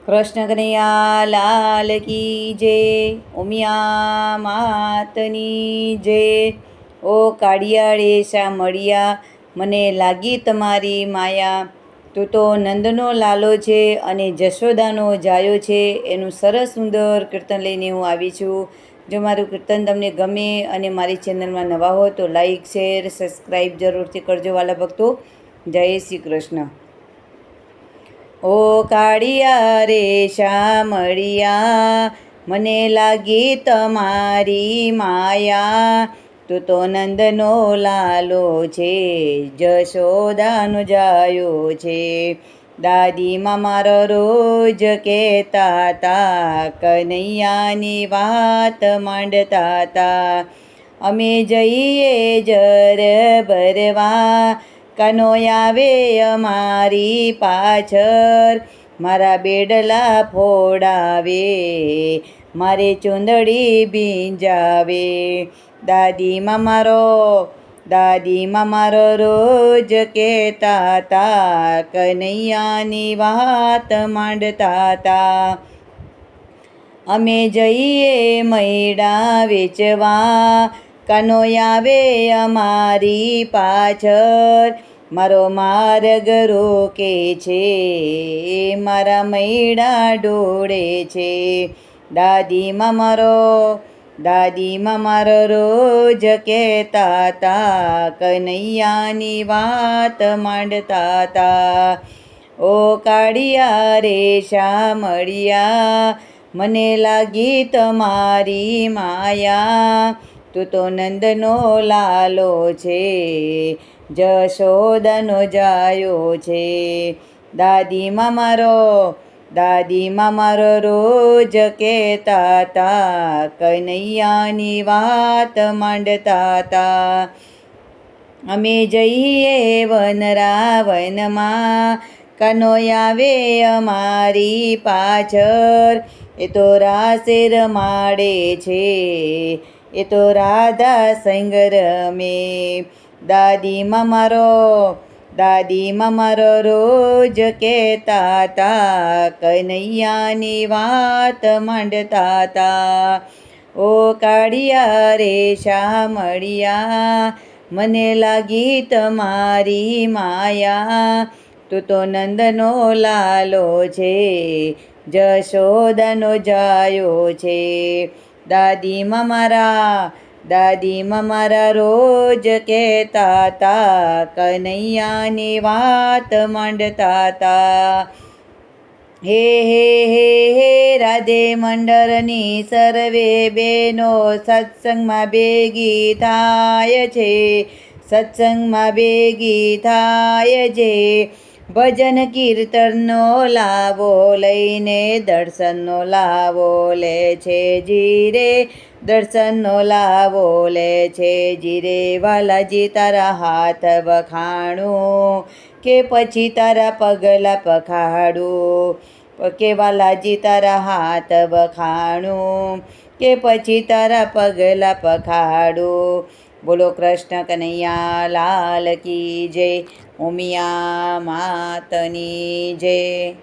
કૃષ્ણ કનૈયા લાલ કી જય, ઉમિયા માતની જય। ઓ કાળિયાળે શા મળ્યા, મને લાગી તમારી માયા। તું તો નંદનો લાલો છે અને જશોદાનો જાયો છે। એનું સરસ સુંદર કીર્તન લઈને હું આવી છું। જો મારું કીર્તન તમને ગમે અને મારી ચેનલમાં નવા હો તો લાઈક શેર સબસ્ક્રાઈબ જરૂરથી કરજો વાલા ભક્તો। જય શ્રી કૃષ્ણ। ઓ કાળિયા રે શા મળ્યા, મને લાગી તમારી માયા। તું તો નંદનો લાલો છે, જશોદાનો જાયો છે। દાદીમાં મારો રોજ કહેતા તા, કનૈયાની વાત માંડતા તા। અમે જઈએ જર ભરવા, કાનો આવે અમારી પાછળ। મારા બેડલા ફોડાવે, મારે ચૂંદડી ભીંજાવે। દાદીમાં મારો રોજ કહેતા તા, કનૈયાની વાત માંડતા તા। અમે જઈએ મૈડા વેચવા, કાનો આવે અમારી પાછળ। મારો માર્ગ રોકે છે, મારા મૈડા ડોળે છે। દાદીમાં મારો રોજ કહેતા તા, કનૈયાની વાત માંડતા તા। ઓ કાળિયા રે શા મળ્યા, મને લાગી તમારી માયા। તું તો નંદનો લાલો છે, જશોદાનો જાયો છે। દાદીમાં મારો રોજ કહેતા તા, કનૈયાની વાત માંડતા તા। અમે જઈએ વનરાવનમાં, કાનો આવે અમારી પાછળ। એ તો રાસે રમાડે છે, એ તો રાધા સંગ રમે। દાદીમાં મારો રોજ કહેતા તા, કનૈયાની વાત માંડતા તા। ઓ કાળિયા રે શા મળ્યા, મને લાગી તમારી માયા। તું તો નંદનો લાલો છે, જશોદાનો જાયો છે। દાદીમાં મારા રોજ કહેતા તા, કનૈયાની વાત માંડતા તા। હે હે હે હે રાધે મંડળની સર્વે બેનો, સત્સંગમાં ભેગી થાય છે, સત્સંગમાં ભેગી થાય છે। ભજન કીર્તનનો લાવો લઈને, દર્શનનો લાવો લે છે જીરે, દર્શનનો લાવો લે છે જીરે। વાલાજી તારા હાથ વખાણું, કે પછી તારા પગલા પખાડું। કે વાલાજી તારા હાથ વખાણું, કે પછી તારા પગલા પખાડું। બોલો કૃષ્ણ કનૈયા લાલ કી જય, ઉમિયા માતની જય।